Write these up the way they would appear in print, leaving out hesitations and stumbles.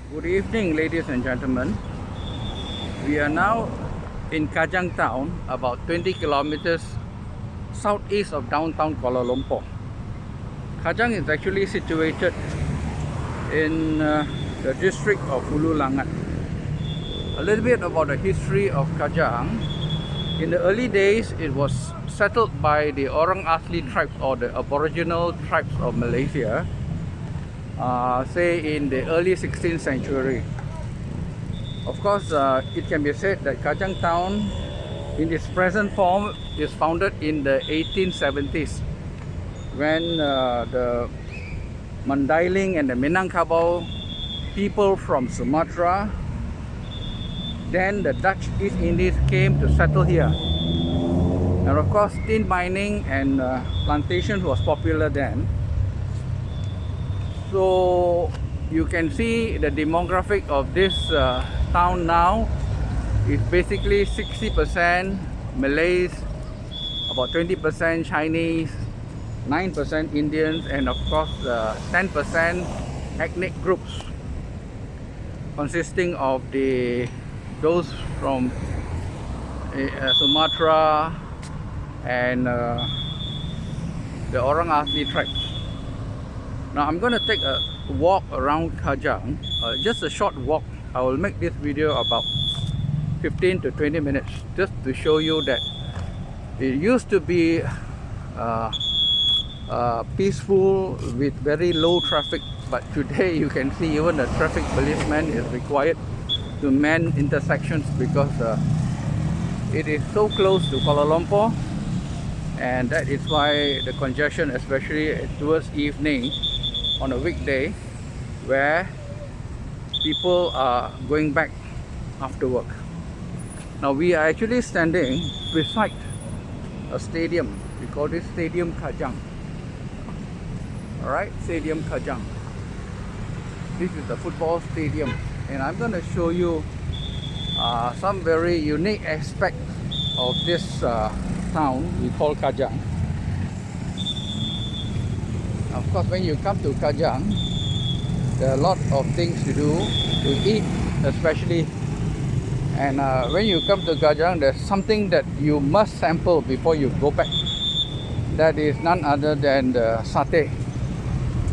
Good evening, ladies and gentlemen. We are now in Kajang town, about 20 kilometers southeast of downtown Kuala Lumpur. Kajang is actually situated in the district of Hulu Langat. A little bit about the history of Kajang. In the early days, it was settled by the Orang Asli tribes or the Aboriginal tribes of Malaysia, say in the early 16th century. Of course, it can be said that Kajang town in its present form is founded in the 1870s when the Mandailing and the Minangkabau people from Sumatra, then the Dutch East Indies came to settle here. And of course, tin mining and plantation was popular then. So you can see the demographic of this town now is basically 60% Malays, about 20% Chinese, 9% Indians, and of course 10% ethnic groups consisting of those from Sumatra and the Orang Asli tribes. Now I'm going to take a walk around Kajang, just a short walk. I will make this video about 15 to 20 minutes just to show you that it used to be peaceful with very low traffic, but today you can see even the traffic policeman is required to man intersections because it is so close to Kuala Lumpur, and that is why the congestion, especially towards evening on a weekday where people are going back after work. Now we are actually standing beside a stadium. We call this Stadium Kajang. Alright, Stadium Kajang. This is the football stadium, and I'm going to show you some very unique aspects of this town we call Kajang. Of course, when you come to Kajang, there are a lot of things to do, to eat especially. And when you come to Kajang, there's something that you must sample before you go back. That is none other than the satay,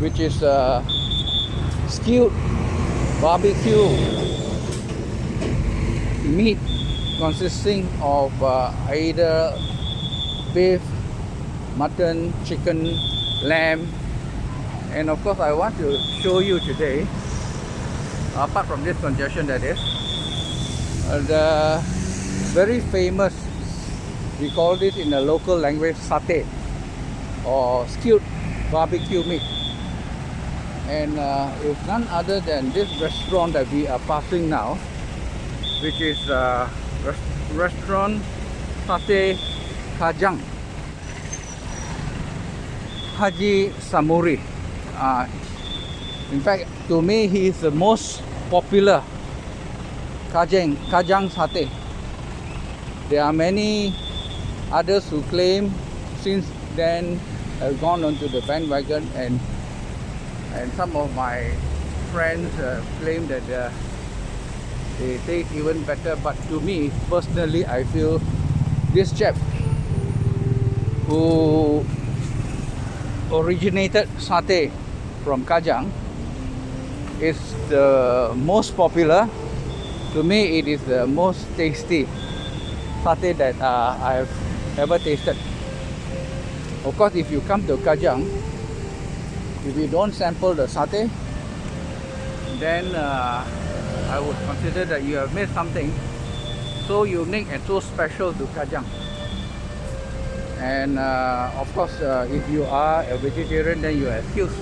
which is skewered barbecue meat consisting of either beef, mutton, chicken, lamb. And of course, I want to show you today, apart from this congestion, that is, the very famous, we call this in the local language satay or skewered barbecue meat. And it's none other than this restaurant that we are passing now, which is restaurant Sate Kajang Hj Samuri. In fact, to me, he is the most popular Kajang Satay. There are many others who claim since then have gone onto the bandwagon, and some of my friends claim that they taste even better. But to me personally, I feel this chap who originated satay from Kajang is the most popular. To me, it is the most tasty satay that I have ever tasted. Of course, if you come to Kajang, if you don't sample the satay, then I would consider that you have missed something so unique and so special to Kajang. And of course, if you are a vegetarian, then you are excused.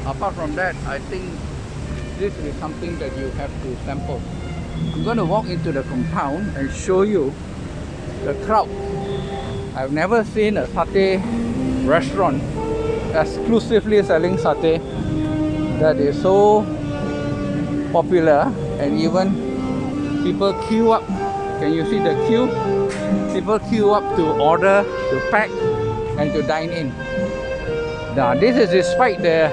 Apart from that, I think this is something that you have to sample. I'm going to walk into the compound and show you the crowd. I've never seen a satay restaurant exclusively selling satay that is so popular, and even people queue up. Can you see the queue? People queue up to order, to pack, and to dine in. Now this is despite the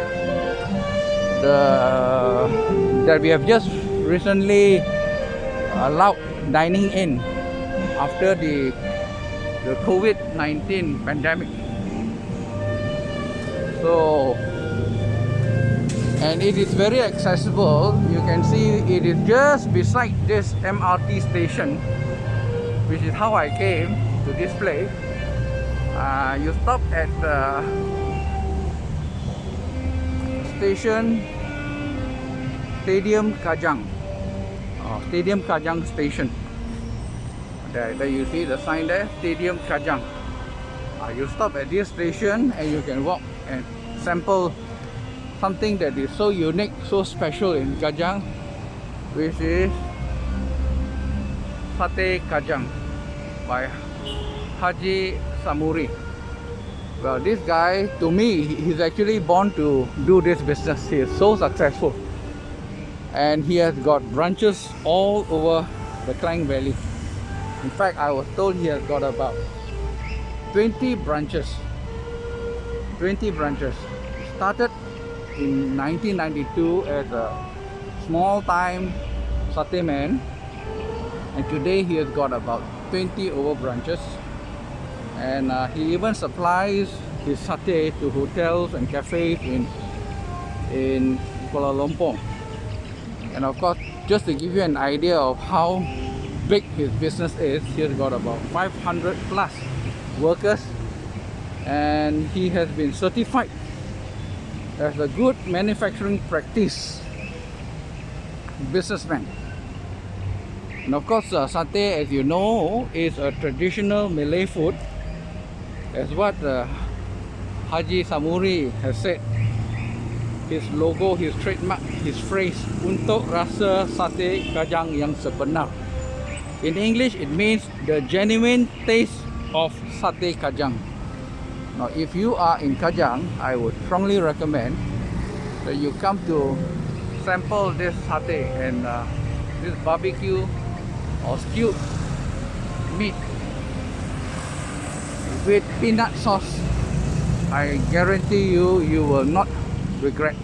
that we have just recently allowed dining in after the COVID-19 pandemic. So, and it is very accessible. You can see it is just beside this MRT station, which is how I came to this place. You stop at station Stadium Kajang, Stadium Kajang station. There you see the sign there, Stadium Kajang. You stop at this station and you can walk and sample something that is so unique, so special in Kajang, which is Sate Kajang by Haji Samuri. Well, this guy, to me, he's actually born to do this business. He is so successful, and he has got branches all over the Klang Valley. In fact, I was told he has got about 20 branches. 20 branches. Started in 1992 as a small-time satay man, and today he has got about 20 over branches. And he even supplies his satay to hotels and cafes in Kuala Lumpur. And of course, just to give you an idea of how big his business is, he has got about 500 plus workers, and he has been certified as a good manufacturing practice businessman. And of course, satay, as you know, is a traditional Malay food, as what Haji Samuri has said. His logo, his trademark, his phrase, "Untuk rasa sate kajang yang sebenar." In English, it means the genuine taste of Sate Kajang. Now, if you are in Kajang, I would strongly recommend that you come to sample this satay and this barbecue or stewed meat with peanut sauce. I guarantee you, you will not regret.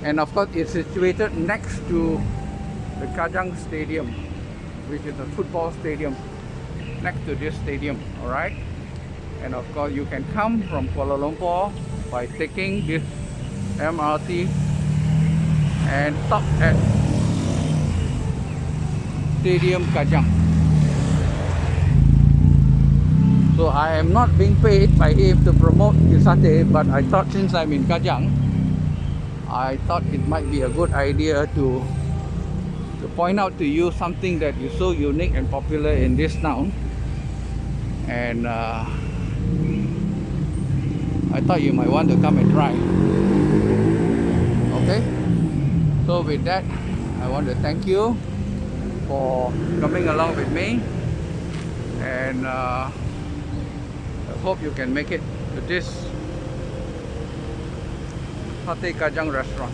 And of course, it's situated next to the Kajang Stadium, which is a football stadium, next to this stadium. Alright, and of course you can come from Kuala Lumpur by taking this MRT and stop at Stadium Kajang. So I am not being paid by him to promote his satay, but I thought since I'm in Kajang, I thought it might be a good idea to point out to you something that is so unique and popular in this town. And I thought you might want to come and try. Okay, so with that, I want to thank you for coming along with me, and I hope you can make it to this Sate Kajang restaurant.